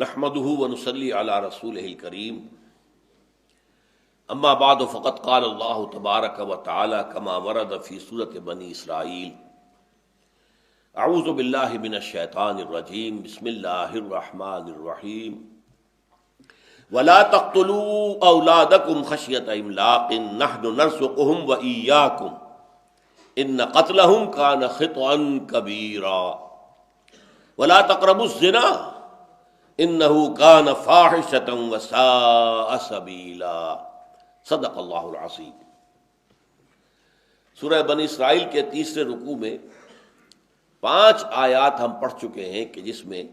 نحمده ونصلي على رسوله الكريم اما بعد فقد قال الله تبارك وتعالى كما ورد في سورة بني اسرائيل اعوذ بالله من الشيطان الرجيم بسم الله الرحمن الرحيم ولا تقتلوا اولادكم خشية املاق نحن نرزقهم واياكم ان قتلهم كان خطئا كبيرا ولا تقربوا الزنا انه كان فاحشة وساء سبیلا صدق اللہ العظیم۔ سورہ بنی اسرائیل کے تیسرے رکوع میں 5 آیات ہم پڑھ چکے ہیں کہ جس میں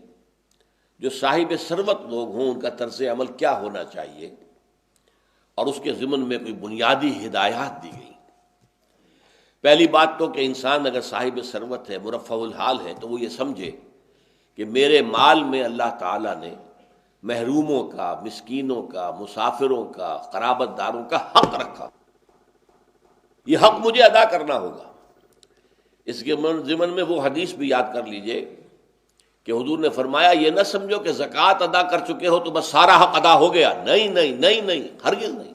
جو صاحب ثروت لوگ ہوں ان کا طرز عمل کیا ہونا چاہیے اور اس کے ضمن میں کوئی بنیادی ہدایات دی گئی۔ پہلی بات تو کہ انسان اگر صاحب ثروت ہے، مرفہ الحال ہے، تو وہ یہ سمجھے کہ میرے مال میں اللہ تعالیٰ نے محروموں کا، مسکینوں کا، مسافروں کا، قرابت داروں کا حق رکھا، یہ حق مجھے ادا کرنا ہوگا۔ اس کے ضمن میں وہ حدیث بھی یاد کر لیجئے کہ حضور نے فرمایا یہ نہ سمجھو کہ زکوٰۃ ادا کر چکے ہو تو بس سارا حق ادا ہو گیا، نہیں نہیں نہیں نہیں، ہرگز نہیں۔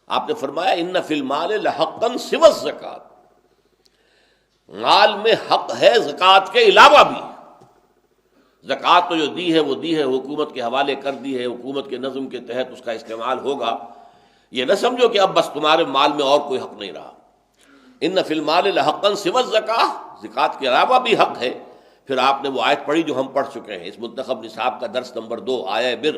آپ نے فرمایا ان فی المال لحقا سوی الزکوٰۃ، مال میں حق ہے زکوٰۃ کے علاوہ بھی۔ زکوٰۃ تو جو دی ہے وہ دی ہے، حکومت کے حوالے کر دی ہے، حکومت کے نظم کے تحت اس کا استعمال ہوگا۔ یہ نہ سمجھو کہ اب بس تمہارے مال میں اور کوئی حق نہیں رہا۔ ان فی المال لحقا سوی الزکوٰۃ، زکوٰۃ کے علاوہ بھی حق ہے۔ پھر آپ نے وہ آیت پڑھی جو ہم پڑھ چکے ہیں، اس منتخب نصاب کا درس نمبر 2، آیہ بر،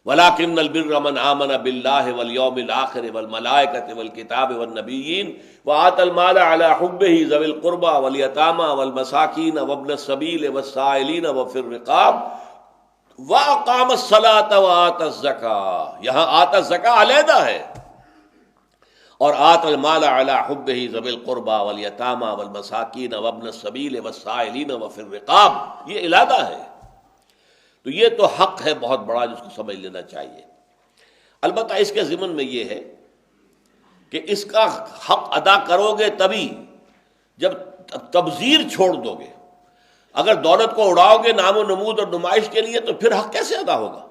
وَلَٰكِنَّ الْبِرَّ مَنْ آمَنَ بِاللَّهِ وَالْيَوْمِ الْآخِرِ وَالْمَلَائِكَةِ وَالْكِتَابِ وَالنَّبِيِّينَ وَآتَى الْمَالَ عَلَىٰ حُبِّهِ ذَوِي الْقُرْبَىٰ وَالْيَتَامَىٰ وَالْمَسَاكِينَ وَابْنَ السَّبِيلِ وَالسَّائِلِينَ وَفِي الرِّقَابِ وَأَقَامَ الصَّلَاةَ وَآتَى الزَّكَاةَ، یہاں آتا الزکاة علیحدہ ہے، اور آتى المال علی حبہ ذوی القربى والیتامى والمساکین وابن السبیل والسائلین وفی الرقاب، یہ علیحدہ ہے۔ تو یہ تو حق ہے بہت بڑا جس کو سمجھ لینا چاہیے۔ البتہ اس کے ضمن میں یہ ہے کہ اس کا حق ادا کرو گے تبھی جب تبذیر چھوڑ دو گے۔ اگر دولت کو اڑاؤ گے نام و نمود اور نمائش کے لیے تو پھر حق کیسے ادا ہوگا؟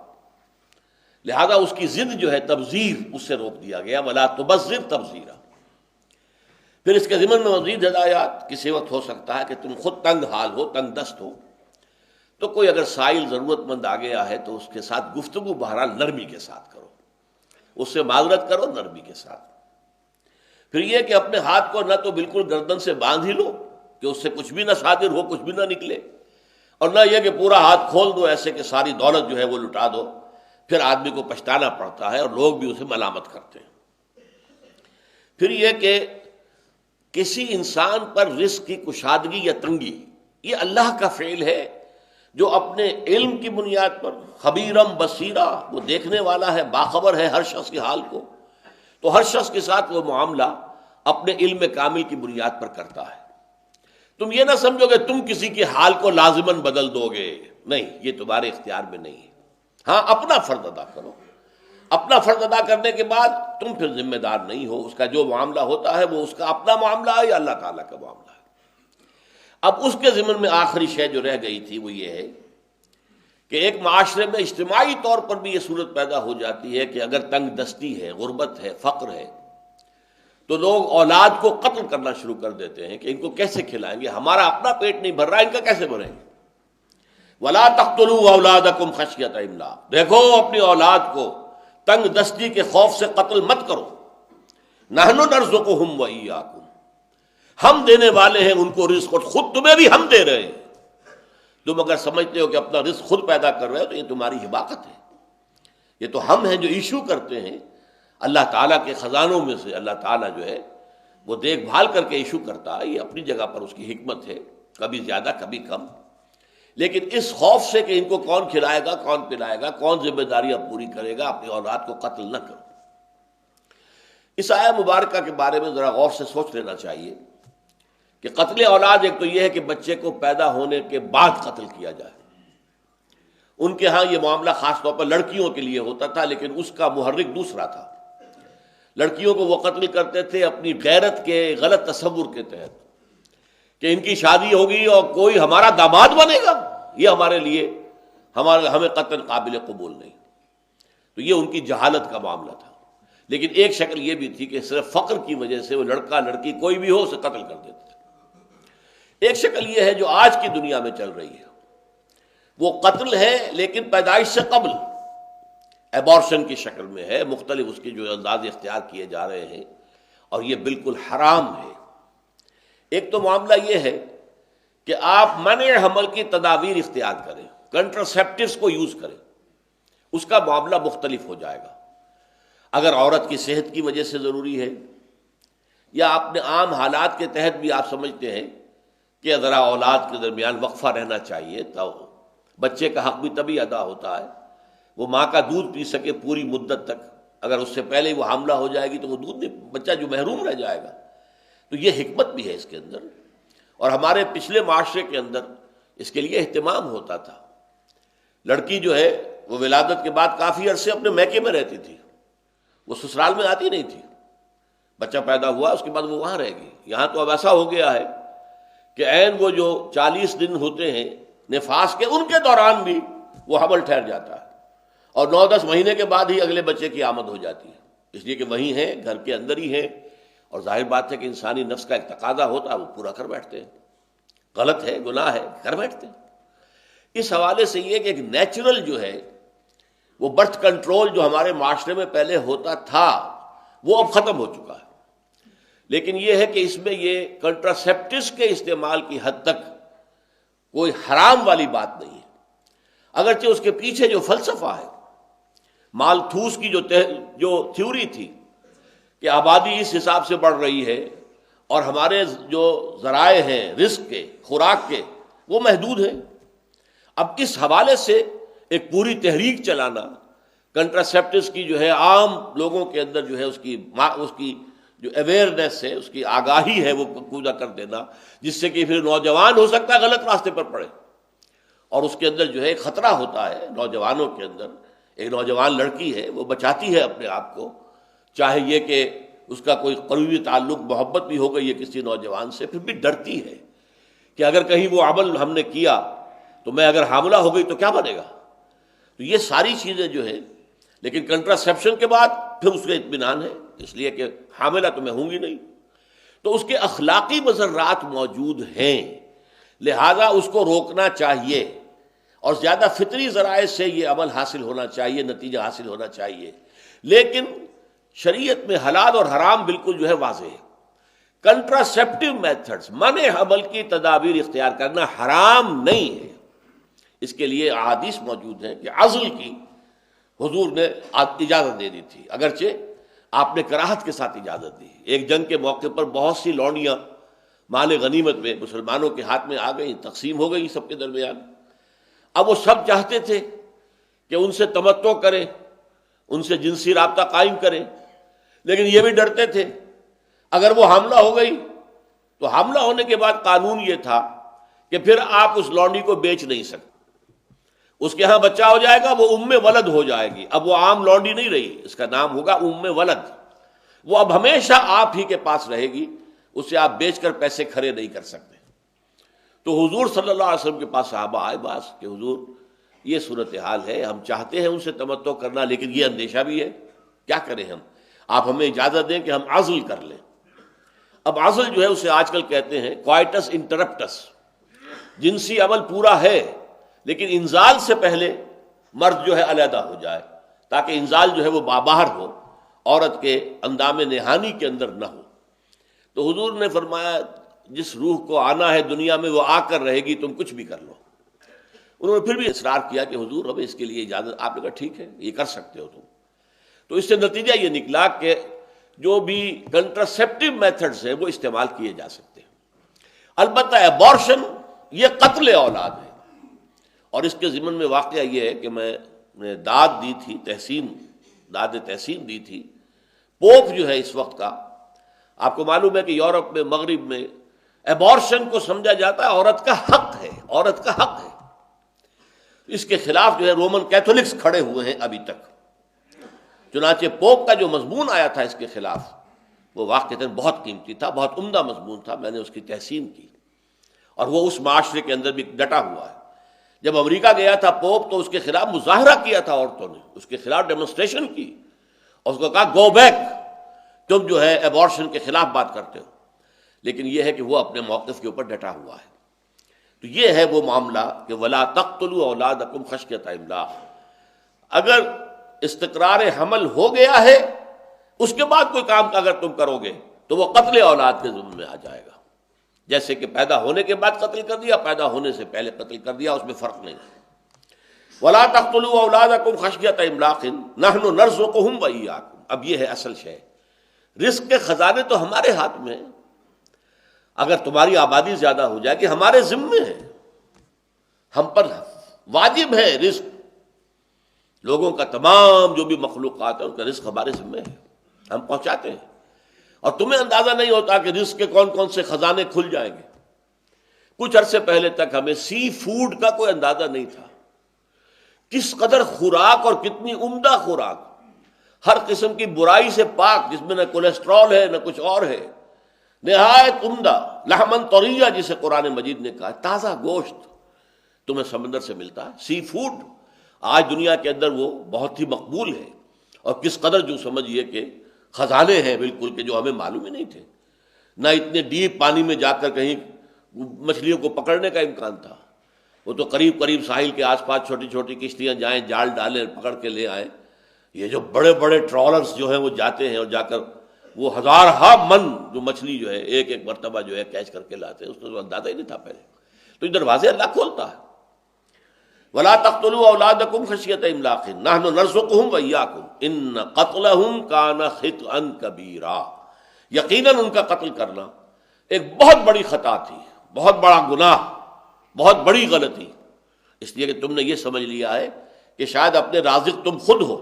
لہذا اس کی ضد جو ہے تبذیر، اس سے روک دیا گیا، ولا تبذر تبذیرا۔ پھر اس کے ضمن میں مزید ہدایات، کسی وقت ہو سکتا ہے کہ تم خود تنگ حال ہو، تنگ دست ہو، تو کوئی اگر سائل ضرورت مند آ گیا ہے تو اس کے ساتھ گفتگو بہرحال نرمی کے ساتھ کرو، اس سے معذرت کرو نرمی کے ساتھ۔ پھر یہ کہ اپنے ہاتھ کو نہ تو بالکل گردن سے باندھ ہی لو کہ اس سے کچھ بھی نہ صادر ہو، کچھ بھی نہ نکلے، اور نہ یہ کہ پورا ہاتھ کھول دو ایسے کہ ساری دولت جو ہے وہ لٹا دو، پھر آدمی کو پچھتانا پڑتا ہے اور لوگ بھی اسے ملامت کرتے ہیں۔ پھر یہ کہ کسی انسان پر رزق کی کشادگی یا تنگی، یہ اللہ کا فعل ہے جو اپنے علم کی بنیاد پر، خبیرم بصیرہ، وہ دیکھنے والا ہے، باخبر ہے ہر شخص کے حال کو، تو ہر شخص کے ساتھ وہ معاملہ اپنے علم کامل کی بنیاد پر کرتا ہے۔ تم یہ نہ سمجھو کہ تم کسی کے حال کو لازماً بدل دو گے، نہیں، یہ تمہارے اختیار میں نہیں ہے۔ ہاں، اپنا فرض ادا کرو، اپنا فرض ادا کرنے کے بعد تم پھر ذمہ دار نہیں ہو، اس کا جو معاملہ ہوتا ہے وہ اس کا اپنا معاملہ ہے یا اللہ تعالیٰ کا معاملہ ہے۔ اب اس کے ضمن میں آخری شے جو رہ گئی تھی وہ یہ ہے کہ ایک معاشرے میں اجتماعی طور پر بھی یہ صورت پیدا ہو جاتی ہے کہ اگر تنگ دستی ہے، غربت ہے، فقر ہے، تو لوگ اولاد کو قتل کرنا شروع کر دیتے ہیں کہ ان کو کیسے کھلائیں گے، ہمارا اپنا پیٹ نہیں بھر رہا، ان کا کیسے بھریں گے۔ وَلَا تَقْتُلُوا أَوْلَادَكُمْ خَشْيَةَ إِمْلَاقٍ، دیکھو اپنی اولاد کو تنگ دستی کے خوف سے قتل مت کرو۔ نَحْنُ نَرْزُقُهُمْ وَإِيَّاكُمْ، ہم دینے والے ہیں ان کو رزق، اور خود تمہیں بھی ہم دے رہے ہیں۔ تم اگر سمجھتے ہو کہ اپنا رزق خود پیدا کر رہے ہو تو یہ تمہاری حماقت ہے۔ یہ تو ہم ہیں جو ایشو کرتے ہیں اللہ تعالیٰ کے خزانوں میں سے، اللہ تعالیٰ جو ہے وہ دیکھ بھال کر کے ایشو کرتا ہے، یہ اپنی جگہ پر اس کی حکمت ہے، کبھی زیادہ کبھی کم۔ لیکن اس خوف سے کہ ان کو کون کھلائے گا، کون پلائے گا، کون ذمہ داریاں پوری کرے گا، اپنی اولاد کو قتل نہ کرو۔ اس آیہ مبارکہ کے بارے میں ذرا غور سے سوچ لینا چاہیے کہ قتل اولاد ایک تو یہ ہے کہ بچے کو پیدا ہونے کے بعد قتل کیا جائے۔ ان کے ہاں یہ معاملہ خاص طور پر لڑکیوں کے لیے ہوتا تھا، لیکن اس کا محرک دوسرا تھا۔ لڑکیوں کو وہ قتل کرتے تھے اپنی غیرت کے غلط تصور کے تحت کہ ان کی شادی ہوگی اور کوئی ہمارا داماد بنے گا، یہ ہمارے لیے ہمیں قطعاً قابل قبول نہیں. تو یہ ان کی جہالت کا معاملہ تھا. لیکن ایک شکل یہ بھی تھی کہ صرف فقر کی وجہ سے وہ لڑکا لڑکی کوئی بھی ہو اسے قتل کر دیتے تھے. ایک شکل یہ ہے جو آج کی دنیا میں چل رہی ہے، وہ قتل ہے لیکن پیدائش سے قبل، ایبارشن کی شکل میں ہے، مختلف اس کے جو انداز اختیار کیے جا رہے ہیں، اور یہ بالکل حرام ہے. ایک تو معاملہ یہ ہے کہ آپ منع حمل کی تدابیر اختیار کریں، کنٹراسیپٹیوز کو یوز کریں، اس کا معاملہ مختلف ہو جائے گا. اگر عورت کی صحت کی وجہ سے ضروری ہے، یا اپنے عام حالات کے تحت بھی آپ سمجھتے ہیں کہ ذرا اولاد کے درمیان وقفہ رہنا چاہیے، تو بچے کا حق بھی تبھی ادا ہوتا ہے وہ ماں کا دودھ پی سکے پوری مدت تک. اگر اس سے پہلے وہ حاملہ ہو جائے گی تو وہ دودھ نہیں، بچہ جو محروم رہ جائے گا. تو یہ حکمت بھی ہے اس کے اندر، اور ہمارے پچھلے معاشرے کے اندر اس کے لیے اہتمام ہوتا تھا. لڑکی جو ہے وہ ولادت کے بعد کافی عرصے اپنے میکے میں رہتی تھی، وہ سسرال میں آتی نہیں تھی. بچہ پیدا ہوا اس کے بعد وہ وہاں رہے گی. یہاں تو اب ایسا ہو گیا ہے کہ عین وہ جو 40 دن ہوتے ہیں نفاس کے، ان کے دوران بھی وہ حمل ٹھہر جاتا ہے، اور 9-10 مہینے کے بعد ہی اگلے بچے کی آمد ہو جاتی ہے. اس لیے کہ وہی ہیں، گھر کے اندر ہی ہیں، اور ظاہر بات ہے کہ انسانی نفس کا ایک تقاضا ہوتا ہے، وہ پورا کر بیٹھتے ہیں. غلط ہے، گناہ ہے، کر بیٹھتے ہیں. اس حوالے سے یہ کہ ایک نیچرل جو ہے وہ برتھ کنٹرول جو ہمارے معاشرے میں پہلے ہوتا تھا وہ اب ختم ہو چکا ہے. لیکن یہ ہے کہ اس میں یہ کنٹراسیپٹس کے استعمال کی حد تک کوئی حرام والی بات نہیں ہے، اگرچہ اس کے پیچھے جو فلسفہ ہے، مالتھوس کی جو تھیوری تھی کہ آبادی اس حساب سے بڑھ رہی ہے اور ہمارے جو ذرائع ہیں رزق کے، خوراک کے، وہ محدود ہیں. اب اس حوالے سے ایک پوری تحریک چلانا، کنٹراسیپٹس کی جو ہے عام لوگوں کے اندر جو ہے اس کی جو اویئرنیس ہے، اس کی آگاہی ہے، وہ پورا کر دینا، جس سے کہ پھر نوجوان ہو سکتا ہے غلط راستے پر پڑے. اور اس کے اندر جو ہے ایک خطرہ ہوتا ہے نوجوانوں کے اندر. ایک نوجوان لڑکی ہے وہ بچاتی ہے اپنے آپ کو، چاہے یہ کہ اس کا کوئی قریبی تعلق محبت بھی ہو گئی ہے کسی نوجوان سے، پھر بھی ڈرتی ہے کہ اگر کہیں وہ عمل ہم نے کیا تو میں اگر حاملہ ہو گئی تو کیا بنے گا. تو یہ ساری چیزیں جو ہے، لیکن کنٹراسیپشن کے بعد پھر اس کا اطمینان ہے، اس لیے کہ حاملہ تو میں ہوں گی نہیں. تو اس کے اخلاقی مضرات موجود ہیں، لہذا اس کو روکنا چاہیے، اور زیادہ فطری ذرائع سے یہ عمل حاصل ہونا چاہیے، نتیجہ حاصل ہونا چاہیے. لیکن شریعت میں حلال اور حرام بالکل جو ہے واضح ہے. کنٹراسیپٹیو میتھڈز، منع حمل کی تدابیر اختیار کرنا حرام نہیں ہے. اس کے لیے احادیث موجود ہیں کہ عزل کی حضور نے اجازت دے دی تھی، اگرچہ آپ نے کراہت کے ساتھ اجازت دی. ایک جنگ کے موقع پر بہت سی لونڈیاں مال غنیمت میں مسلمانوں کے ہاتھ میں آ گئیں، تقسیم ہو گئی سب کے درمیان. اب وہ سب چاہتے تھے کہ ان سے تمتع کریں، ان سے جنسی رابطہ قائم کریں، لیکن یہ بھی ڈرتے تھے اگر وہ حاملہ ہو گئی تو حاملہ ہونے کے بعد قانون یہ تھا کہ پھر آپ اس لونڈی کو بیچ نہیں سکتے. اس کے ہاں بچہ ہو جائے گا، وہ ام ولد ہو جائے گی. اب وہ عام لونڈی نہیں رہی، اس کا نام ہوگا ام ولد. وہ اب ہمیشہ آپ ہی کے پاس رہے گی، اسے آپ بیچ کر پیسے کھڑے نہیں کر سکتے. تو حضور صلی اللہ علیہ وسلم کے پاس صحابہ آئے باز کہ حضور یہ صورتحال ہے، ہم چاہتے ہیں ان سے تمتع کرنا، لیکن یہ اندیشہ بھی ہے، کیا کریں ہم؟ آپ ہمیں اجازت دیں کہ ہم عزل کر لیں. اب عزل جو ہے اسے آج کل کہتے ہیں کوائٹس انٹرپٹس. جنسی عمل پورا ہے لیکن انزال سے پہلے مرد جو ہے علیحدہ ہو جائے، تاکہ انزال جو ہے وہ باہر ہو، عورت کے اندام نہانی کے اندر نہ ہو. تو حضور نے فرمایا جس روح کو آنا ہے دنیا میں وہ آ کر رہے گی، تم کچھ بھی کر لو. انہوں نے پھر بھی اصرار کیا کہ حضور ہمیں اس کے لیے اجازت. آپ نے کہا ٹھیک ہے یہ کر سکتے ہو تم. تو اس سے نتیجہ یہ نکلا کہ جو بھی کنٹراسیپٹیو میتھڈز ہیں وہ استعمال کیے جا سکتے ہیں. البتہ ایبارشن یہ قتل اولاد ہے. اور اس کے ضمن میں واقعہ یہ ہے کہ میں نے داد دی تھی، داد تحسین دی تھی. پوپ جو ہے اس وقت کا، آپ کو معلوم ہے کہ یورپ میں، مغرب میں ایبارشن کو سمجھا جاتا ہے عورت کا حق ہے، عورت کا حق ہے. اس کے خلاف جو ہے رومن کیتھولکس کھڑے ہوئے ہیں ابھی تک. چنانچہ پوپ کا جو مضمون آیا تھا اس کے خلاف، وہ واقعتاً بہت قیمتی تھا، بہت عمدہ مضمون تھا. میں نے اس کی تحسین کی، اور وہ اس معاشرے کے اندر بھی ڈٹا ہوا ہے. جب امریکہ گیا تھا پوپ تو اس کے خلاف مظاہرہ کیا تھا عورتوں نے، اس کے خلاف ڈیمونسٹریشن کی اور اس کو کہا گو بیک، تم جو ہے ایبارشن کے خلاف بات کرتے ہو، لیکن یہ ہے کہ وہ اپنے موقف کے اوپر ڈٹا ہوا ہے۔ تو یہ ہے وہ معاملہ کہ ولا تقتلوا اولادکم خشیۃ املاق، اگر استقرار حمل ہو گیا ہے اس کے بعد کوئی کام اگر تم کرو گے تو وہ قتل اولاد کے ضمن میں آ جائے گا، جیسے کہ پیدا ہونے کے بعد قتل کر دیا، پیدا ہونے سے پہلے قتل کر دیا، اس میں فرق نہیں۔ ولا تقتلوا اولادکم خشیۃ املاق نحن نرزقهم وإياکم، اب یہ ہے اصل شے، رزق کے خزانے تو ہمارے ہاتھ میں ہیں، اگر تمہاری آبادی زیادہ ہو جائے گی ہمارے ذمے ہے، ہم پر واجب ہے رزق، لوگوں کا تمام جو بھی مخلوقات ہے ان کا رزق ہمارے ذمے ہے، ہم پہنچاتے ہیں، اور تمہیں اندازہ نہیں ہوتا کہ رزق کے کون کون سے خزانے کھل جائیں گے۔ کچھ عرصے پہلے تک ہمیں سی فوڈ کا کوئی اندازہ نہیں تھا، کس قدر خوراک اور کتنی عمدہ خوراک، ہر قسم کی برائی سے پاک، جس میں نہ کولیسٹرول ہے نہ کچھ اور ہے، نہایت عمدہ لحمن طریہ جسے قرآن مجید نے کہا، تازہ گوشت تمہیں سمندر سے ملتا ہے، سی فوڈ آج دنیا کے اندر وہ بہت ہی مقبول ہے، اور کس قدر جو سمجھیے کہ خزانے ہیں بالکل کہ جو ہمیں معلوم ہی نہیں تھے، نہ اتنے ڈیپ پانی میں جا کر کہیں مچھلیوں کو پکڑنے کا امکان تھا، وہ تو قریب قریب ساحل کے آس پاس چھوٹی چھوٹی کشتیاں جائیں، جال ڈالیں، پکڑ کے لے آئیں۔ یہ جو بڑے بڑے ٹرالرز جو ہیں وہ جاتے ہیں اور جا کر وہ ہزارہا من جو مچھلی جو ہے ایک ایک مرتبہ جو ہے کیچ کر کے لاتے ہیں، اس کو اندازہ ہی نہیں تھا پہلے۔ تو یہ دروازے اللہ کھولتا ہے۔ ولا تقتلوا اولادکم خشیۃ املاق نحن نرزقهم وإياکم ان قتلهم کان خطئا کبیرا، یقیناً ان کا قتل کرنا ایک بہت بڑی خطا تھی، بہت بڑا گناہ، بہت بڑی غلطی، اس لیے کہ تم نے یہ سمجھ لیا ہے کہ شاید اپنے رازق تم خود ہو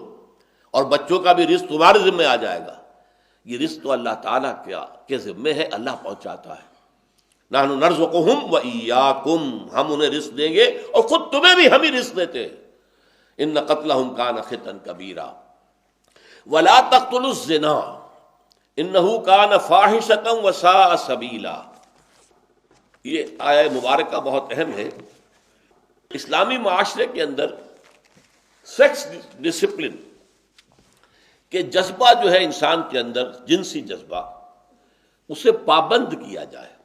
اور بچوں کا بھی رزق تمہارے ذمہ آ جائے گا۔ یہ رزق تو اللہ تعالیٰ کے ذمہ ہے، اللہ پہنچاتا ہے۔ نحن نرزقهم وإياکم، ہم انہیں رزق دیں گے اور خود تمہیں بھی ہم ہی رزق دیتے ہیں۔ ان قتلهم کان خطئا کبیرا ولا تقتلوا الزنا انه کان فاحشۃ وساء سبیلا۔ یہ آیہ مبارکہ بہت اہم ہے۔ اسلامی معاشرے کے اندر سیکس ڈسپلن کہ جذبہ جو ہے انسان کے اندر، جنسی جذبہ، اسے پابند کیا جائے۔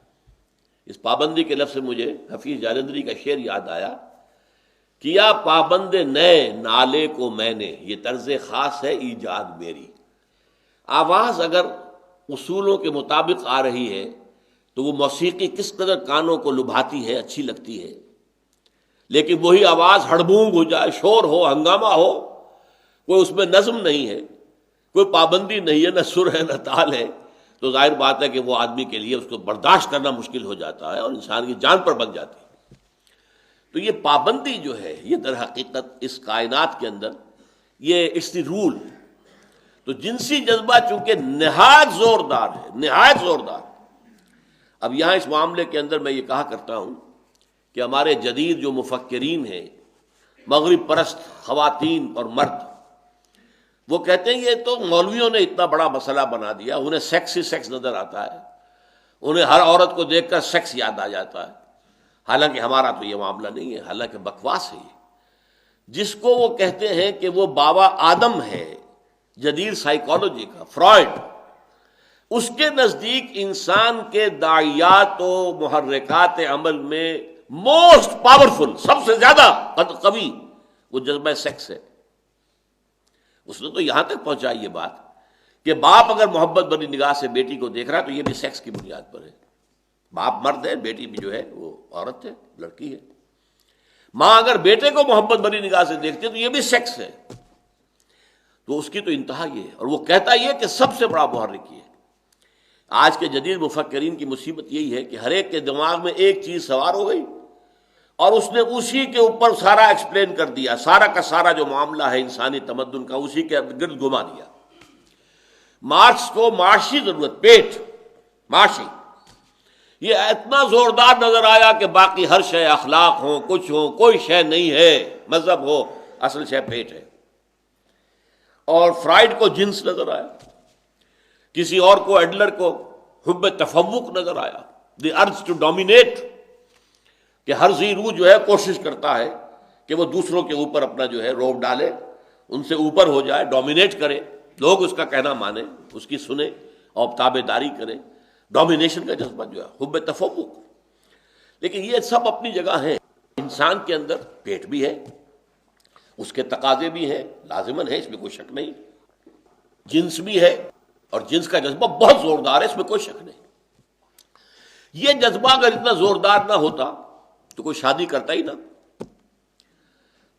اس پابندی کے لفظ سے مجھے حفیظ جالندری کا شعر یاد آیا، کیا پابند نئے نالے کو میں نے، یہ طرز خاص ہے ایجاد میری۔ آواز اگر اصولوں کے مطابق آ رہی ہے تو وہ موسیقی کس قدر کانوں کو لبھاتی ہے، اچھی لگتی ہے، لیکن وہی آواز ہڑبونگ ہو جائے، شور ہو، ہنگامہ ہو، کوئی اس میں نظم نہیں ہے، کوئی پابندی نہیں ہے، نہ سر ہے نہ تال ہے، تو ظاہر بات ہے کہ وہ آدمی کے لیے اس کو برداشت کرنا مشکل ہو جاتا ہے اور انسان کی جان پر بن جاتی ہے۔ تو یہ پابندی جو ہے یہ در حقیقت اس کائنات کے اندر یہ اٹس دی رول۔ تو جنسی جذبہ چونکہ نہایت زوردار ہے، نہایت زوردار۔ اب یہاں اس معاملے کے اندر میں یہ کہا کرتا ہوں کہ ہمارے جدید جو مفکرین ہیں، مغرب پرست خواتین اور مرد، وہ کہتے ہیں یہ تو مولویوں نے اتنا بڑا مسئلہ بنا دیا، انہیں سیکس ہی سیکس نظر آتا ہے، انہیں ہر عورت کو دیکھ کر سیکس یاد آ جاتا ہے۔ حالانکہ ہمارا تو یہ معاملہ نہیں ہے، حالانکہ بکواس ہے یہ۔ جس کو وہ کہتے ہیں کہ وہ بابا آدم ہے جدید سائیکالوجی کا، فرائڈ، اس کے نزدیک انسان کے داعیات و محرکات عمل میں موسٹ پاورفل، سب سے زیادہ قوی وہ جذبہ سیکس ہے۔ اس نے تو یہاں تک پہنچائی یہ بات کہ باپ اگر محبت بھری نگاہ سے بیٹی کو دیکھ رہا ہے تو یہ بھی سیکس کی بنیاد پر ہے۔ باپ مرد ہے، بیٹی بھی جو ہے وہ عورت ہے، لڑکی ہے۔ ماں اگر بیٹے کو محبت بھری نگاہ سے دیکھتی ہے تو یہ بھی سیکس ہے۔ تو اس کی تو انتہا یہ ہے، اور وہ کہتا یہ کہ سب سے بڑا محرک یہ ہے۔ آج کے جدید مفکرین کی مصیبت یہی ہے کہ ہر ایک کے دماغ میں ایک چیز سوار ہو گئی اور اس نے اسی کے اوپر سارا ایکسپلین کر دیا، سارا کا سارا جو معاملہ ہے انسانی تمدن کا اسی کے گرد گھما دیا۔ مارکس کو معاشی ضرورت، پیٹ معاشی، یہ اتنا زوردار نظر آیا کہ باقی ہر شے اخلاق ہو، کچھ ہو، کوئی شے نہیں ہے، مذہب ہو، اصل شے پیٹ ہے۔ اور فرائڈ کو جنس نظر آیا، کسی اور کو ایڈلر کو حب تفوق نظر آیا، دی ارج ٹو ڈومینیٹ، کہ ہر ذی روح جو ہے کوشش کرتا ہے کہ وہ دوسروں کے اوپر اپنا جو ہے روب ڈالے، ان سے اوپر ہو جائے، ڈومینیٹ کرے، لوگ اس کا کہنا مانیں، اس کی سنیں اور تابع داری کریں، ڈومینیشن کا جذبہ جو ہے، حب تفوق۔ لیکن یہ سب اپنی جگہ ہیں۔ انسان کے اندر پیٹ بھی ہے، اس کے تقاضے بھی ہیں، لازماً ہے، اس میں کوئی شک نہیں، جنس بھی ہے اور جنس کا جذبہ بہت زوردار ہے، اس میں کوئی شک نہیں۔ یہ جذبہ اگر اتنا زوردار نہ ہوتا تو کوئی شادی کرتا ہی نہ۔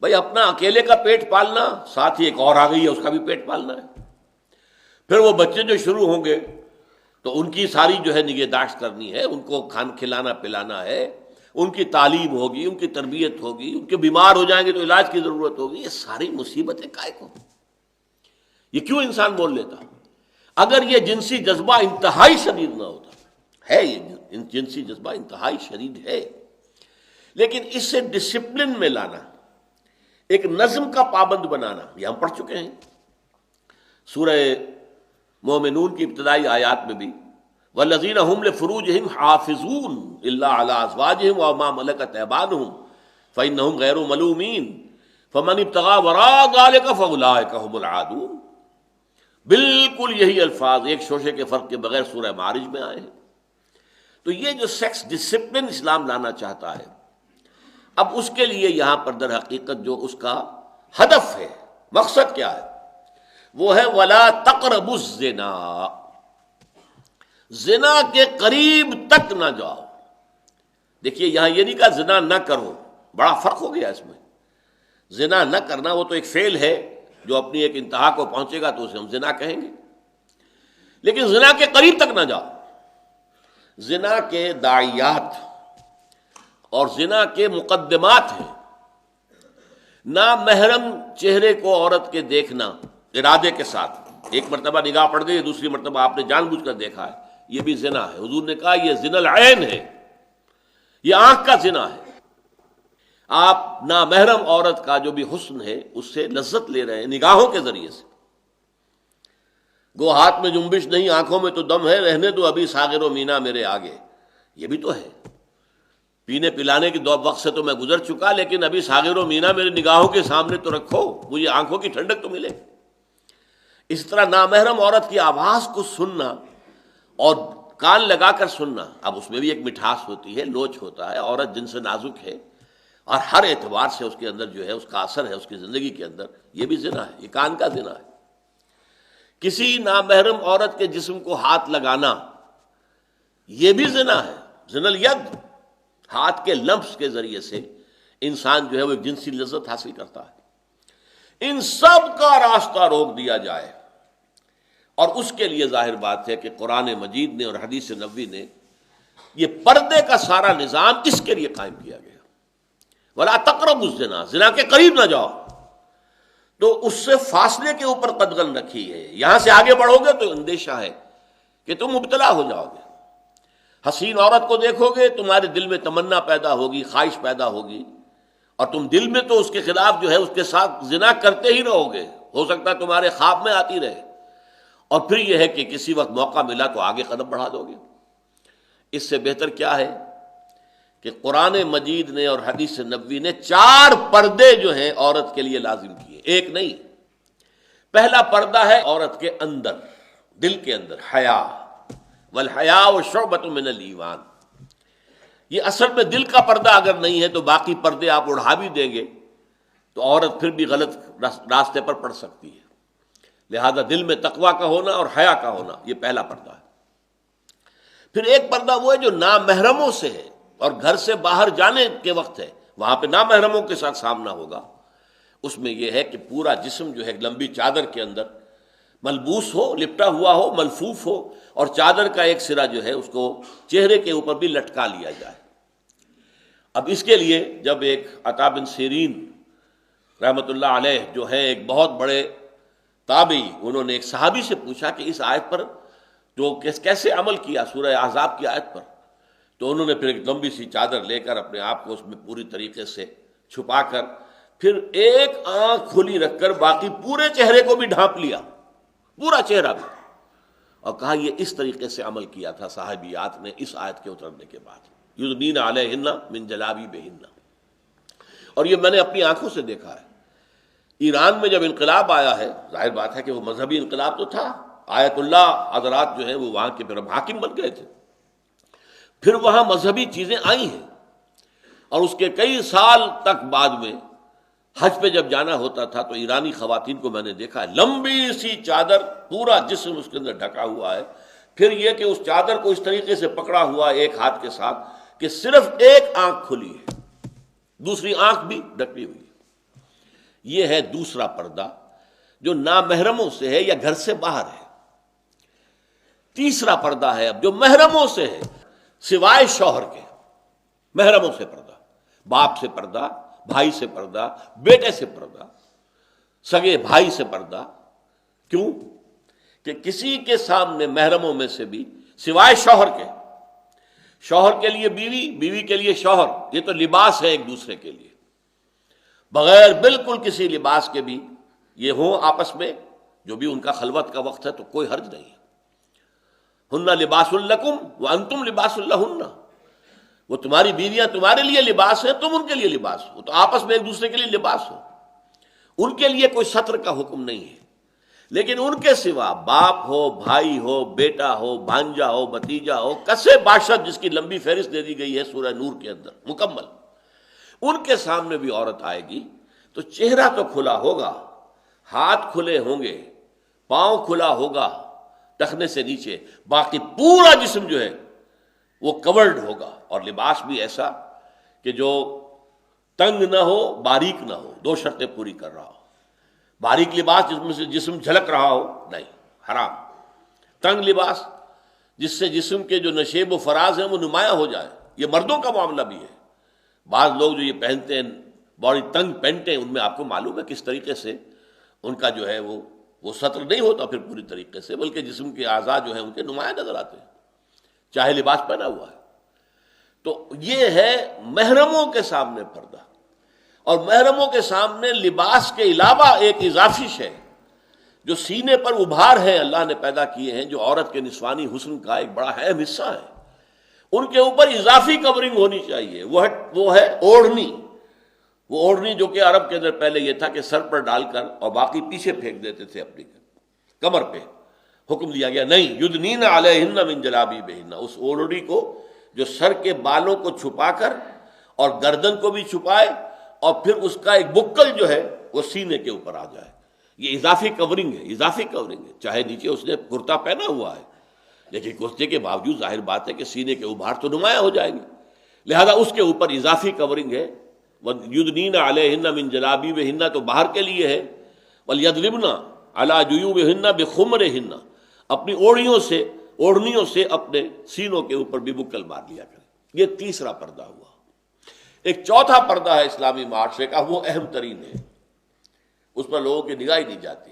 بھائی اپنا اکیلے کا پیٹ پالنا، ساتھ ہی ایک اور آ گئی ہے، اس کا بھی پیٹ پالنا ہے، پھر وہ بچے جو شروع ہوں گے تو ان کی ساری جو ہے نگہداشت کرنی ہے، ان کو کھلانا پلانا ہے، ان کی تعلیم ہوگی، ان کی تربیت ہوگی، ان کے بیمار ہو جائیں گے تو علاج کی ضرورت ہوگی، یہ ساری مصیبتیں کائے کو؟ یہ کیوں انسان بول لیتا؟ اگر یہ جنسی جذبہ انتہائی شدید نہ ہوتا، ہے یہ جنسی جذبہ انتہائی شدید ہے، لیکن اس سے ڈسپلن میں لانا، ایک نظم کا پابند بنانا، یہ ہم پڑھ چکے ہیں سورہ مومنون کی ابتدائی آیات میں بھی، والذین هم لفروجہم حافظون الا علی ازواجہم وما ملکت ایمانہم فانہم غیر ملومین فمن ابتغى وراء ذلک فاولئک هم العادون۔ بالکل یہی الفاظ ایک شوشے کے فرق کے بغیر سورہ معارج میں آئے ہیں۔ تو یہ جو سیکس ڈسپلن اسلام لانا چاہتا ہے، اب اس کے لیے یہاں پر در حقیقت جو اس کا ہدف ہے، مقصد کیا ہے؟ وہ ہے وَلَا تَقْرَبُوا الزِّنَا، زنا کے قریب تک نہ جاؤ۔ دیکھیے یہاں یہ نہیں کہا زنا نہ کرو، بڑا فرق ہو گیا اس میں۔ زنا نہ کرنا وہ تو ایک فعل ہے جو اپنی ایک انتہا کو پہنچے گا تو اسے ہم زنا کہیں گے، لیکن زنا کے قریب تک نہ جاؤ۔ زنا کے داعیات اور زنا کے مقدمات ہیں، نامحرم چہرے کو عورت کے دیکھنا ارادے کے ساتھ، ایک مرتبہ نگاہ پڑ گئی، دوسری مرتبہ آپ نے جان بوجھ کر دیکھا ہے، یہ بھی زنا ہے۔ حضور نے کہا یہ زنا العین ہے، یہ آنکھ کا زنا ہے۔ آپ نامحرم عورت کا جو بھی حسن ہے اس سے لذت لے رہے ہیں نگاہوں کے ذریعے سے۔ گو ہاتھ میں جنبش نہیں، آنکھوں میں تو دم ہے، رہنے دو ابھی ساغر و مینا میرے آگے، یہ بھی تو ہے۔ پینے پلانے کی وقت سے تو میں گزر چکا، لیکن ابھی ساغر و مینا میرے نگاہوں کے سامنے تو رکھو، مجھے آنکھوں کی ٹھنڈک تو ملے۔ اس طرح نامحرم عورت کی آواز کو سننا اور کان لگا کر سننا، اب اس میں بھی ایک مٹھاس ہوتی ہے، لوچ ہوتا ہے، عورت جن سے نازک ہے اور ہر اعتبار سے اس کے اندر جو ہے اس کا اثر ہے اس کی زندگی کے اندر، یہ بھی زنا ہے، یہ کان کا زنا ہے۔ کسی نامحرم عورت کے جسم کو ہاتھ لگانا یہ بھی زنا ہے، زنا الید، ہاتھ کے لمس کے ذریعے سے انسان جو ہے وہ ایک جنسی لذت حاصل کرتا ہے۔ ان سب کا راستہ روک دیا جائے، اور اس کے لیے ظاہر بات ہے کہ قرآن مجید نے اور حدیث نبوی نے یہ پردے کا سارا نظام اس کے لیے قائم کیا گیا۔ وَلَا تَقْرَبُوا الزِّنَا، زنا کے قریب نہ جاؤ، تو اس سے فاصلے کے اوپر قدغن رکھی ہے۔ یہاں سے آگے بڑھو گے تو اندیشہ ہے کہ تم مبتلا ہو جاؤ گے۔ حسین عورت کو دیکھو گے تمہارے دل میں تمنا پیدا ہوگی، خواہش پیدا ہوگی، اور تم دل میں تو اس کے خلاف جو ہے اس کے ساتھ زنا کرتے ہی رہو گے، ہو سکتا ہے تمہارے خواب میں آتی رہے، اور پھر یہ ہے کہ کسی وقت موقع ملا تو آگے قدم بڑھا دو گے۔ اس سے بہتر کیا ہے کہ قرآن مجید نے اور حدیث نبوی نے 4 پردے جو ہیں عورت کے لیے لازم کیے، ایک نہیں۔ پہلا پردہ ہے عورت کے اندر، دل کے اندر، حیا، والحیاء شعبۃ من الایمان۔ یہ اصل میں دل کا پردہ اگر نہیں ہے تو باقی پردے آپ اڑھا بھی دیں گے تو عورت پھر بھی غلط راستے پر پڑ سکتی ہے۔ لہذا دل میں تقویٰ کا ہونا اور حیا کا ہونا یہ پہلا پردہ ہے۔ پھر ایک پردہ وہ ہے جو نامحرموں سے ہے اور گھر سے باہر جانے کے وقت ہے، وہاں پہ نامحرموں کے ساتھ سامنا ہوگا۔ اس میں یہ ہے کہ پورا جسم جو ہے لمبی چادر کے اندر ملبوس ہو، لپٹا ہوا ہو، ملفوف ہو، اور چادر کا ایک سرا جو ہے اس کو چہرے کے اوپر بھی لٹکا لیا جائے۔ اب اس کے لیے جب ایک عطا بن سیرین رحمۃ اللہ علیہ جو ہے ایک بہت بڑے تابعی، انہوں نے ایک صحابی سے پوچھا کہ اس آیت پر جو کیسے عمل کیا، سورہ احزاب کی آیت پر، تو انہوں نے پھر ایک لمبی سی چادر لے کر اپنے آپ کو اس میں پوری طریقے سے چھپا کر پھر ایک آنکھ کھلی رکھ کر باقی پورے چہرے کو بھی ڈھانپ لیا، پورا چہرہ بھی، اور کہا یہ اس طریقے سے عمل کیا تھا صحابیات نے اس آیت کے اترنے کے بعد، یدنین علیہن من جلابیبہن۔ اور یہ میں نے اپنی آنکھوں سے دیکھا ہے۔ ایران میں جب انقلاب آیا ہے، ظاہر بات ہے کہ وہ مذہبی انقلاب تو تھا، آیت اللہ حضرات جو ہیں وہ وہاں کے پھر حاکم بن گئے تھے، پھر وہاں مذہبی چیزیں آئی ہیں، اور اس کے کئی سال تک بعد میں حج پہ جب جانا ہوتا تھا تو ایرانی خواتین کو میں نے دیکھا ہے، لمبی سی چادر، پورا جسم اس کے اندر ڈھکا ہوا ہے، پھر یہ کہ اس چادر کو اس طریقے سے پکڑا ہوا ہے ایک ہاتھ کے ساتھ کہ صرف ایک آنکھ کھلی ہے، دوسری آنکھ بھی ڈھکی ہوئی ہے۔ یہ ہے دوسرا پردہ جو نامحرموں سے ہے یا گھر سے باہر ہے۔ تیسرا پردہ ہے اب جو محرموں سے ہے، سوائے شوہر کے، محرموں سے پردہ، باپ سے پردہ، بھائی سے پردہ، بیٹے سے پردہ، سگے بھائی سے پردہ۔ کیوں؟ کہ کسی کے سامنے محرموں میں سے بھی سوائے شوہر کے، شوہر کے لیے بیوی، بیوی کے لیے شوہر، یہ تو لباس ہے ایک دوسرے کے لیے، بغیر بالکل کسی لباس کے بھی یہ ہوں آپس میں، جو بھی ان کا خلوت کا وقت ہے تو کوئی حرج نہیں ہے۔ ہن لباس لکم وانتم لباس لہن، وہ تمہاری بیویاں تمہارے لیے لباس ہیں، تم ان کے لیے لباس ہو، تو آپس میں ایک دوسرے کے لیے لباس ہو۔ ان کے لیے کوئی ستر کا حکم نہیں ہے، لیکن ان کے سوا باپ ہو، بھائی ہو، بیٹا ہو، بھانجا ہو، بھتیجا ہو، کسے باشد جس کی لمبی فہرست دے دی گئی ہے سورہ نور کے اندر مکمل، ان کے سامنے بھی عورت آئے گی تو چہرہ تو کھلا ہوگا، ہاتھ کھلے ہوں گے، پاؤں کھلا ہوگا ٹخنے سے نیچے، باقی پورا جسم جو ہے وہ کورڈ ہوگا، اور لباس بھی ایسا کہ جو تنگ نہ ہو، باریک نہ ہو، دو شرطیں پوری کر رہا ہو۔ باریک لباس جس میں سے جسم جھلک رہا ہو، نہیں، حرام۔ تنگ لباس جس سے جسم کے جو نشیب و فراز ہیں وہ نمایاں ہو جائے، یہ مردوں کا معاملہ بھی ہے۔ بعض لوگ جو یہ پہنتے ہیں بڑی تنگ پینٹیں، ان میں آپ کو معلوم ہے کس طریقے سے ان کا جو ہے وہ سطر نہیں ہوتا پھر پوری طریقے سے، بلکہ جسم کے اعضاء جو ہیں ان کے نمایاں نظر آتے ہیں، چاہے لباس پہنا ہوا ہے۔ تو یہ ہے محرموں کے سامنے پردہ، اور محرموں کے سامنے لباس کے علاوہ ایک اضافی شے جو سینے پر ابھار ہے اللہ نے پیدا کیے ہیں، جو عورت کے نسوانی حسن کا ایک بڑا اہم حصہ ہے، ان کے اوپر اضافی کورنگ ہونی چاہیے، وہ ہے اوڑھنی۔ وہ اوڑھنی جو کہ عرب کے اندر پہلے یہ تھا کہ سر پر ڈال کر اور باقی پیچھے پھینک دیتے تھے اپنی کمر پہ، حکم دیا گیا نہیں، یدنین علیہن من جلابیبہن، اس اوڑھنی کو جو سر کے بالوں کو چھپا کر اور گردن کو بھی چھپائے، اور پھر اس کا ایک بکل جو ہے وہ سینے کے اوپر آ جائے۔ یہ اضافی کورنگ ہے، اضافی کورنگ ہے، چاہے نیچے اس نے کرتا پہنا ہوا ہے، لیکن کرتے کے باوجود ظاہر بات ہے کہ سینے کے ابھار تو نمایاں ہو جائیں گے، لہذا اس کے اوپر اضافی کورنگ ہے۔ یدنین علیہن من جلابیبہن تو باہر کے لیے ہے، ولیضربن علی جیوبہن بخمرہن، اپنی اوڑھنیوں سے اپنے سینوں کے اوپر بھی بکل مار لیا کریں۔ یہ تیسرا پردہ ہوا۔ ایک چوتھا پردہ ہے اسلامی معاشرے کا، وہ اہم ترین ہے، اس پر لوگوں کی نگاہ ہی نہیں جاتی۔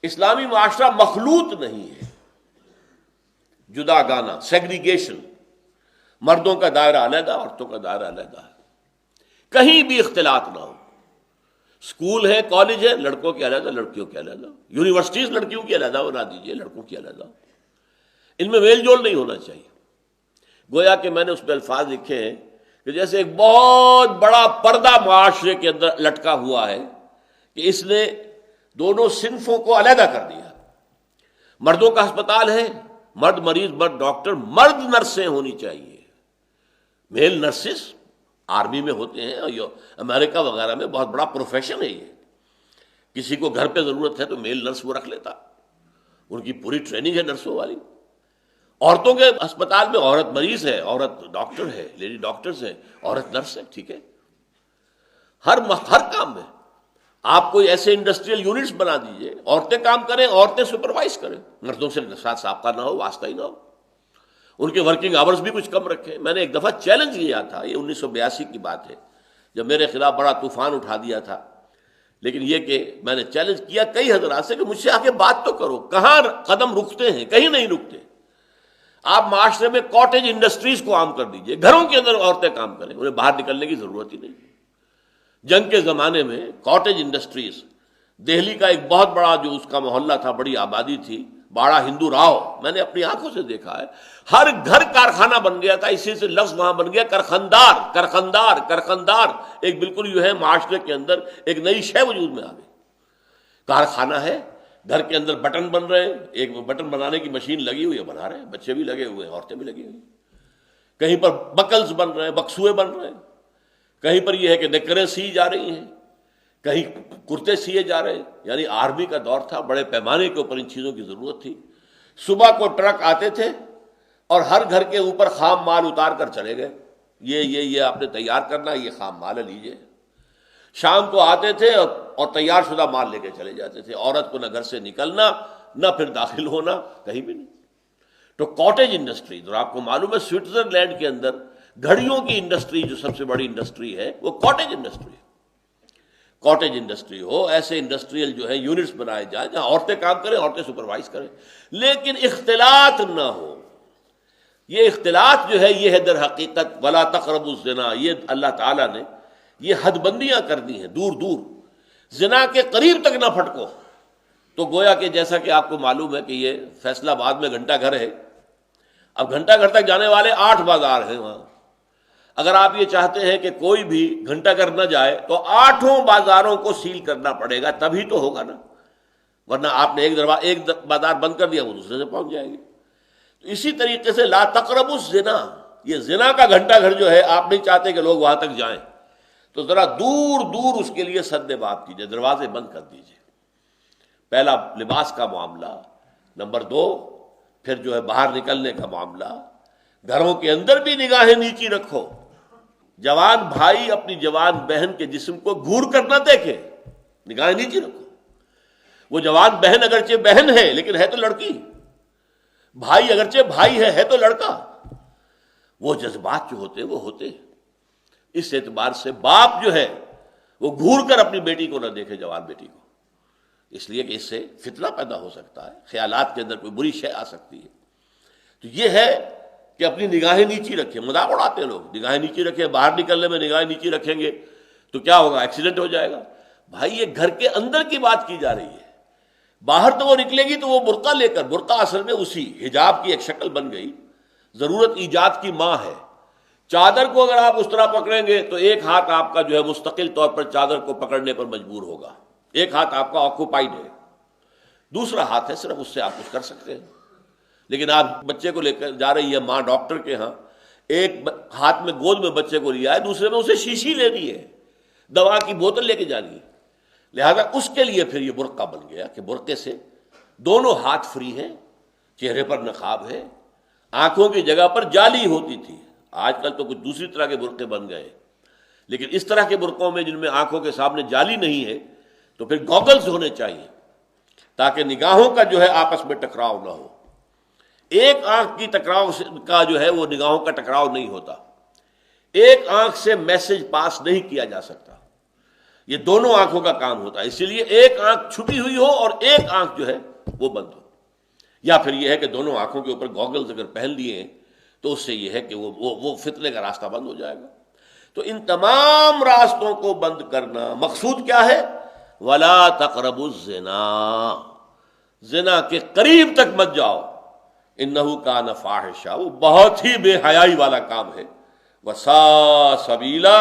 اسلامی معاشرہ مخلوط نہیں ہے، جدا گانا، سیگریگیشن، مردوں کا دائرہ علیحدہ، عورتوں کا دائرہ علیحدہ ہے، کہیں بھی اختلاط نہ ہو۔ اسکول ہے، کالج ہے، لڑکوں کے علیحدہ، لڑکیوں کے علیحدہ، یونیورسٹیز لڑکیوں کی علیحدہ بنا دیجیے، لڑکوں کی علیحدہ، ان میں میل جول نہیں ہونا چاہیے۔ گویا کہ میں نے اس پہ الفاظ لکھے ہیں کہ جیسے ایک بہت بڑا پردہ معاشرے کے اندر لٹکا ہوا ہے کہ اس نے دونوں صنفوں کو علیحدہ کر دیا۔ مردوں کا ہسپتال ہے، مرد مریض، مرد ڈاکٹر، مرد نرسیں ہونی چاہیے، میل نرسز آرمی میں ہوتے ہیں، اور امریکہ وغیرہ میں بہت بڑا پروفیشن ہے یہ، کسی کو گھر پہ ضرورت ہے تو میل نرس وہ رکھ لیتا، ان کی پوری ٹریننگ ہے نرسوں والی۔ عورتوں کے ہسپتال میں عورت مریض ہے، عورت ڈاکٹر ہے، لیڈی ڈاکٹرز ہے، عورت نرس ہے، ٹھیک ہے۔ ہر کام میں آپ کوئی ایسے انڈسٹریل یونٹس بنا دیجئے، عورتیں کام کریں، عورتیں سپروائز کریں، مردوں سے ساتھ سابقہ نہ ہو، واسطہ ہی نہ ہو، ان کے ورکنگ آورز بھی کچھ کم رکھیں۔ میں نے ایک دفعہ چیلنج لیا تھا، یہ 1982 کی بات ہے، جب میرے خلاف بڑا طوفان اٹھا دیا تھا، لیکن یہ کہ میں نے چیلنج کیا کئی حضرات سے کہ مجھ سے آ کے بات تو کرو، کہاں قدم رکتے ہیں؟ کہیں نہیں رکتے۔ آپ معاشرے میں کاٹیج انڈسٹریز کو عام کر دیجئے، گھروں کے اندر عورتیں کام کریں، انہیں باہر نکلنے کی ضرورت ہی نہیں۔ جنگ کے زمانے میں کاٹیج انڈسٹریز، دہلی کا ایک بہت بڑا جو اس کا محلہ تھا، بڑی آبادی تھی، باڑا ہندو راؤ، میں نے اپنی آنکھوں سے دیکھا ہے، ہر گھر کارخانہ بن گیا تھا، اسی سے لفظ وہاں بن گیا کرخندار، کرخندار، کرخندار، ایک بالکل جو ہے معاشرے کے اندر ایک نئی شے وجود میں آ گئی۔ کارخانہ ہے، گھر کے اندر بٹن بن رہے ہیں، ایک بٹن بنانے کی مشین لگی ہوئی ہے، بنا رہے ہیں، بچے بھی لگے ہوئے ہیں، عورتیں بھی لگی ہوئی ہیں، کہیں پر بکلز بن رہے ہیں، بکسوے بن رہے ہیں، کہیں پر یہ ہے کہ نکریں سی جا رہی ہیں، کہیں کرتے سیے جا رہے ہیں، یعنی آرمی کا دور تھا، بڑے پیمانے کے اوپر ان چیزوں کی ضرورت تھی۔ صبح کو ٹرک آتے تھے اور ہر گھر کے اوپر خام مال اتار کر چلے گئے، یہ آپ نے تیار کرنا، یہ خام مال ہے، لیجئے۔ شام کو آتے تھے اور تیار شدہ مال لے کے چلے جاتے تھے، عورت کو نہ گھر سے نکلنا نہ پھر داخل ہونا، کہیں بھی نہیں۔ تو کاٹیج انڈسٹری، جو آپ کو معلوم ہے سوئٹزرلینڈ کے اندر گھڑیوں کی انڈسٹری جو سب سے بڑی انڈسٹری ہے وہ کاٹیج انڈسٹری ہے۔ کاٹیج انڈسٹری ہو، ایسے انڈسٹریل جو ہے یونٹس بنائے جائیں جہاں عورتیں کام کریں، عورتیں سپروائز کریں، لیکن اختلاط نہ ہو۔ یہ اختلاط جو ہے یہ ہے در حقیقت ولا تقربوا الزنا، یہ اللہ تعالیٰ نے یہ حد بندیاں کر دی ہیں، دور دور زنا کے قریب تک نہ پھٹکو۔ تو گویا کہ جیسا کہ آپ کو معلوم ہے کہ یہ فیصلہ آباد میں گھنٹہ گھر ہے، اب گھنٹہ گھر تک جانے والے 8 بازار ہیں وہاں۔ اگر آپ یہ چاہتے ہیں کہ کوئی بھی گھنٹہ گھر نہ جائے تو 8 بازاروں کو سیل کرنا پڑے گا، تبھی تو ہوگا نا، ورنہ آپ نے ایک بازار بند کر دیا وہ دوسرے سے پہنچ جائے گی۔ تو اسی طریقے سے لا تقربوا الزنا، یہ زنا کا گھنٹہ گھر جو ہے آپ نہیں چاہتے کہ لوگ وہاں تک جائیں، تو ذرا دور دور اس کے لیے سد باب کیجیے، دروازے بند کر دیجیے۔ پہلا لباس کا معاملہ، نمبر 2 پھر جو ہے باہر نکلنے کا معاملہ، گھروں کے اندر بھی نگاہیں نیچی رکھو۔ جوان بھائی اپنی جوان بہن کے جسم کو گھور کر نہ دیکھے، نگاہیں نیچی رکھو۔ وہ جوان بہن اگرچہ بہن ہے لیکن ہے تو لڑکی، بھائی اگرچہ بھائی ہے تو لڑکا، وہ جذبات جو ہوتے وہ ہوتے۔ اس اعتبار سے باپ جو ہے وہ گھور کر اپنی بیٹی کو نہ دیکھے، جوان بیٹی کو، اس لیے کہ اس سے فتنہ پیدا ہو سکتا ہے، خیالات کے اندر کوئی بری شے آ سکتی ہے۔ تو یہ ہے کہ اپنی نگاہیں نیچی رکھیں، مذاق اڑاتے ہیں لوگ، نگاہیں نیچی رکھیں، باہر نکلنے میں نگاہیں نیچی رکھیں گے تو کیا ہوگا، ایکسیڈنٹ ہو جائے گا۔ بھائی یہ گھر کے اندر کی بات کی جا رہی ہے، باہر تو وہ نکلے گی تو وہ برقع لے کر، برقع اصل میں اسی حجاب کی ایک شکل بن گئی، ضرورت ایجاد کی ماں ہے۔ چادر کو اگر آپ اس طرح پکڑیں گے تو ایک ہاتھ آپ کا جو ہے مستقل طور پر چادر کو پکڑنے پر مجبور ہوگا، ایک ہاتھ آپ کا آکوپائڈ ہے، دوسرا ہاتھ ہے صرف اس سے آپ کچھ کر سکتے ہیں۔ لیکن آپ بچے کو لے کر جا رہی ہے ماں ڈاکٹر کے ہاں، ایک ہاتھ میں گود میں بچے کو لیا ہے، دوسرے میں اسے شیشی لینی ہے، دوا کی بوتل لے کے جانی ہے، لہذا اس کے لیے پھر یہ برقع بن گیا کہ برقعے سے دونوں ہاتھ فری ہیں، چہرے پر نقاب ہے، آنکھوں کی جگہ پر جالی ہوتی تھی، آج کل تو کچھ دوسری طرح کے برقعے بن گئے، لیکن اس طرح کے برقعوں میں جن میں آنکھوں کے سامنے جالی نہیں ہے تو پھر گوگلز ہونے چاہیے تاکہ نگاہوں کا جو ہے آپس میں ٹکراؤ نہ ہو۔ ایک آنکھ کی ٹکراؤ کا جو ہے وہ نگاہوں کا ٹکراؤ نہیں ہوتا، ایک آنکھ سے میسج پاس نہیں کیا جا سکتا، یہ دونوں آنکھوں کا کام ہوتا ہے، اسی لیے ایک آنکھ چھپی ہوئی ہو اور ایک آنکھ جو ہے وہ بند ہو، یا پھر یہ ہے کہ دونوں آنکھوں کے اوپر گوگلز اگر پہن لیے ہیں تو اس سے یہ ہے کہ وہ فتنے کا راستہ بند ہو جائے گا۔ تو ان تمام راستوں کو بند کرنا مقصود کیا ہے، ولا تقربوا الزنا، زنا کے قریب تک مت جاؤ، انہ کان فاحشہ، وہ بہت ہی بے حیائی والا کام ہے، وساء سبیلا،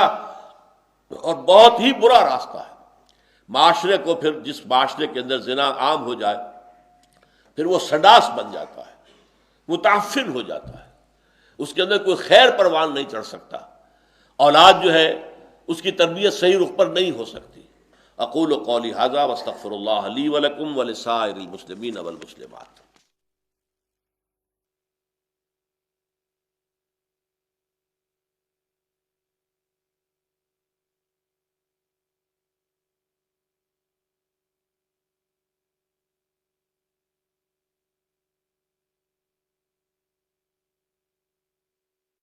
اور بہت ہی برا راستہ ہے۔ معاشرے کو پھر جس معاشرے کے اندر زنا عام ہو جائے پھر وہ سڈاس بن جاتا ہے، متعفن ہو جاتا ہے، اس کے اندر کوئی خیر پروان نہیں چڑھ سکتا، اولاد جو ہے اس کی تربیت صحیح رخ پر نہیں ہو سکتی۔ اقول قولی ھذا واستغفر اللہ لی ولکم ولسائر المسلمین والمسلمات۔